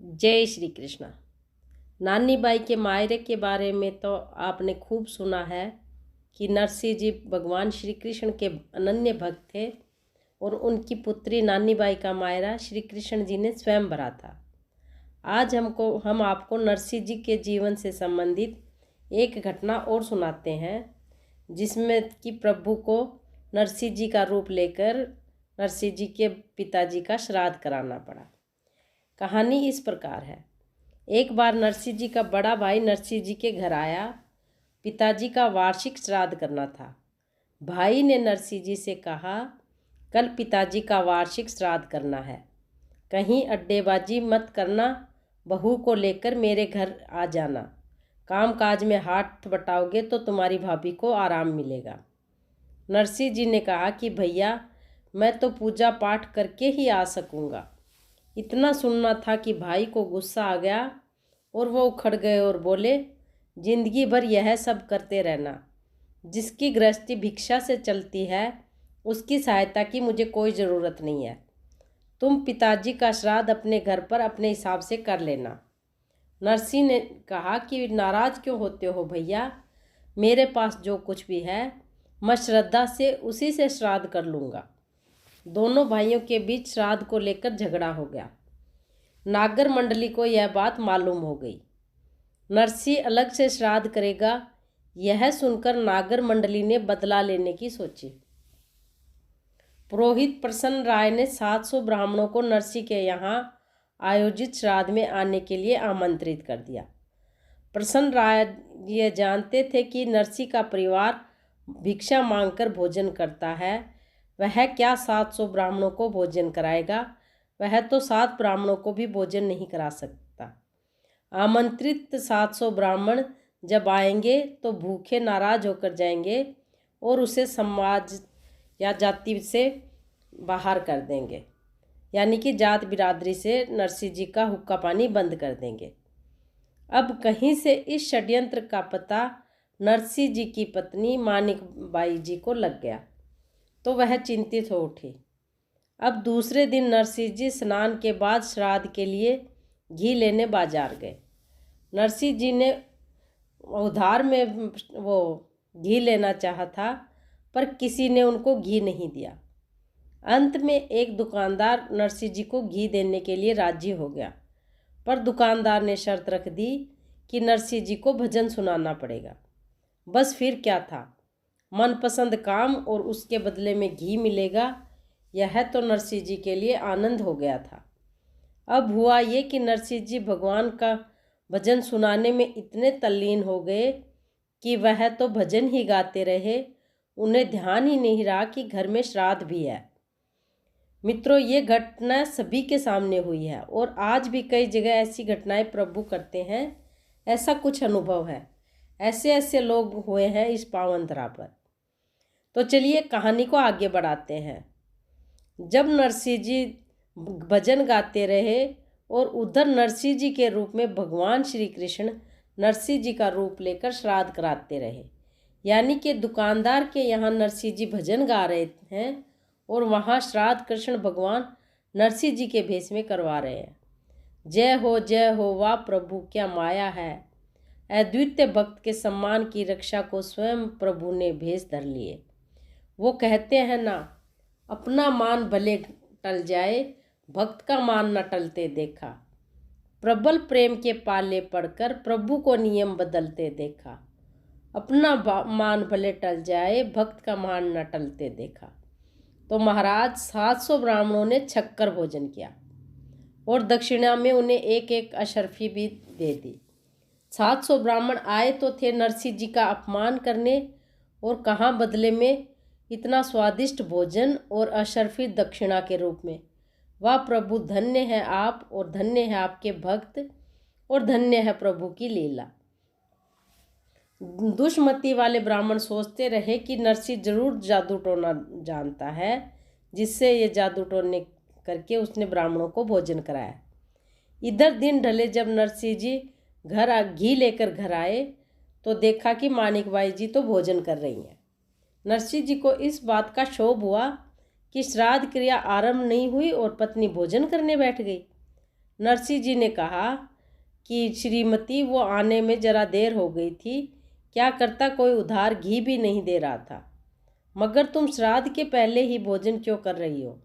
जय श्री कृष्णा। नानी बाई के मायरे के बारे में तो आपने खूब सुना है कि नरसिंह जी भगवान श्री कृष्ण के अनन्य भक्त थे और उनकी पुत्री नानी बाई का मायरा श्री कृष्ण जी ने स्वयं भरा था। आज हम आपको नरसिंह जी के जीवन से संबंधित एक घटना और सुनाते हैं, जिसमें कि प्रभु को नरसिंह जी का रूप लेकर नरसिंह जी के पिताजी का श्राद्ध कराना पड़ा। कहानी इस प्रकार है। एक बार नरसिंह जी का बड़ा भाई नरसिंह जी के घर आया। पिताजी का वार्षिक श्राद्ध करना था। भाई ने नरसिंह जी से कहा, कल पिताजी का वार्षिक श्राद्ध करना है, कहीं अड्डेबाजी मत करना, बहू को लेकर मेरे घर आ जाना। काम काज में हाथ बटाओगे तो तुम्हारी भाभी को आराम मिलेगा। नरसिंह जी ने कहा कि भैया, मैं तो पूजा पाठ करके ही आ सकूँगा। इतना सुनना था कि भाई को गुस्सा आ गया और वो उखड़ गए और बोले, जिंदगी भर यह सब करते रहना। जिसकी गृहस्थी भिक्षा से चलती है उसकी सहायता की मुझे कोई ज़रूरत नहीं है। तुम पिताजी का श्राद्ध अपने घर पर अपने हिसाब से कर लेना। नरसिंह ने कहा कि नाराज़ क्यों होते हो भैया, मेरे पास जो कुछ भी है मैं श्रद्धा से उसी से श्राद्ध कर लूँगा। दोनों भाइयों के बीच श्राद्ध को लेकर झगड़ा हो गया। नागर मंडली को यह बात मालूम हो गई। नरसिंह अलग से श्राद्ध करेगा, यह सुनकर नागर मंडली ने बदला लेने की सोची। पुरोहित प्रसन्न राय ने 700 ब्राह्मणों को नरसिंह के यहाँ आयोजित श्राद्ध में आने के लिए आमंत्रित कर दिया। प्रसन्न राय ये जानते थे कि नरसिंह का परिवार भिक्षा मांगकर भोजन करता है। वह क्या 700 ब्राह्मणों को भोजन कराएगा, वह तो 7 ब्राह्मणों को भी भोजन नहीं करा सकता। आमंत्रित 700 ब्राह्मण जब आएंगे तो भूखे नाराज होकर जाएंगे और उसे समाज या जाति से बाहर कर देंगे, यानी कि जात बिरादरी से नरसिंह जी का हुक्का पानी बंद कर देंगे। अब कहीं से इस षड्यंत्र का पता नरसिंह जी की पत्नी मानिक बाई जी को लग गया तो वह चिंतित हो उठी। अब दूसरे दिन नरसिंह जी स्नान के बाद श्राद्ध के लिए घी लेने बाजार गए। नरसिंह जी ने उधार में वो घी लेना चाहा था, पर किसी ने उनको घी नहीं दिया। अंत में एक दुकानदार नरसिंह जी को घी देने के लिए राजी हो गया, पर दुकानदार ने शर्त रख दी कि नरसिंह जी को भजन सुनाना पड़ेगा। बस फिर क्या था, मनपसंद काम और उसके बदले में घी मिलेगा, यह तो नरसिंह जी के लिए आनंद हो गया था। अब हुआ ये कि नरसिंह जी भगवान का भजन सुनाने में इतने तल्लीन हो गए कि वह तो भजन ही गाते रहे, उन्हें ध्यान ही नहीं रहा कि घर में श्राद्ध भी है। मित्रों, ये घटना सभी के सामने हुई है और आज भी कई जगह ऐसी घटनाएं प्रभु करते हैं। ऐसा कुछ अनुभव है, ऐसे ऐसे लोग हुए हैं इस पावन धरा पर। तो चलिए कहानी को आगे बढ़ाते हैं। जब नरसिंह जी भजन गाते रहे और उधर नरसिंह जी के रूप में भगवान श्री कृष्ण नरसिंह जी का रूप लेकर श्राद्ध कराते रहे, यानी कि दुकानदार के यहाँ नरसिंह जी भजन गा रहे हैं और वहाँ श्राद्ध कृष्ण भगवान नरसिंह जी के भेष में करवा रहे हैं। जय हो वाह प्रभु क्या माया है। अद्वितीय भक्त के सम्मान की रक्षा को स्वयं प्रभु ने भेष धर लिए। वो कहते हैं ना, अपना मान भले टल जाए, भक्त का मान न टलते देखा। प्रबल प्रेम के पाले पड़कर प्रभु को नियम बदलते देखा। अपना मान भले टल जाए, भक्त का मान न टलते देखा। तो महाराज 700 ब्राह्मणों ने छक्कर भोजन किया और दक्षिणा में उन्हें एक एक अशर्फी भी दे दी। 700 ब्राह्मण आए तो थे नरसिंह जी का अपमान करने, और कहाँ बदले में इतना स्वादिष्ट भोजन और अशर्फी दक्षिणा के रूप में। वाह प्रभु, धन्य है आप और धन्य है आपके भक्त और धन्य है प्रभु की लीला। दुष्मति वाले ब्राह्मण सोचते रहे कि नरसिंह जरूर जादू टोना जानता है, जिससे ये जादू टोने करके उसने ब्राह्मणों को भोजन कराया। इधर दिन ढले जब नरसिंह जी घी लेकर घर आए तो देखा कि मानिकबाई जी तो भोजन कर रही हैं। नरसिंह जी को इस बात का क्षोभ हुआ कि श्राद्ध क्रिया आरंभ नहीं हुई और पत्नी भोजन करने बैठ गई। नरसिंह जी ने कहा कि श्रीमती, वो आने में ज़रा देर हो गई थी, क्या करता कोई उधार घी भी नहीं दे रहा था। मगर तुम श्राद्ध के पहले ही भोजन क्यों कर रही हो।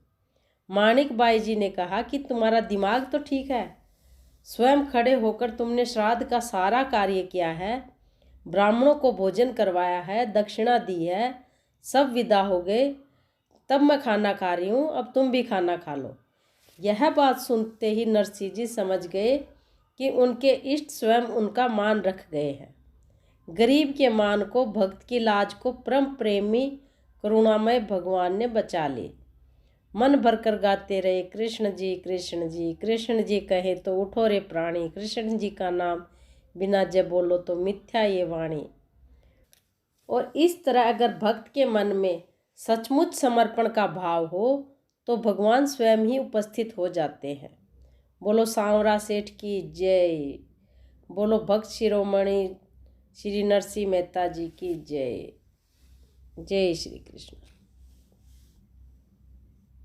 माणिक बाई जी ने कहा कि तुम्हारा दिमाग तो ठीक है, स्वयं खड़े होकर तुमने श्राद्ध का सारा कार्य किया है, ब्राह्मणों को भोजन करवाया है, दक्षिणा दी है, सब विदा हो गए, तब मैं खाना खा रही हूँ, अब तुम भी खाना खा लो। यह बात सुनते ही नरसिंह जी समझ गए कि उनके इष्ट स्वयं उनका मान रख गए हैं। गरीब के मान को, भक्त की लाज को परम प्रेमी करुणामय भगवान ने बचा ले। मन भरकर गाते रहे, कृष्ण जी कृष्ण जी कृष्ण जी कहे तो उठो रे प्राणी, कृष्ण जी का नाम बिना जब बोलो तो मिथ्या ये वाणी। और इस तरह अगर भक्त के मन में सचमुच समर्पण का भाव हो तो भगवान स्वयं ही उपस्थित हो जाते हैं। बोलो सांवरा सेठ की जय। बोलो भक्त शिरोमणि श्री नरसिंह मेहता जी की जय। जय श्री कृष्ण।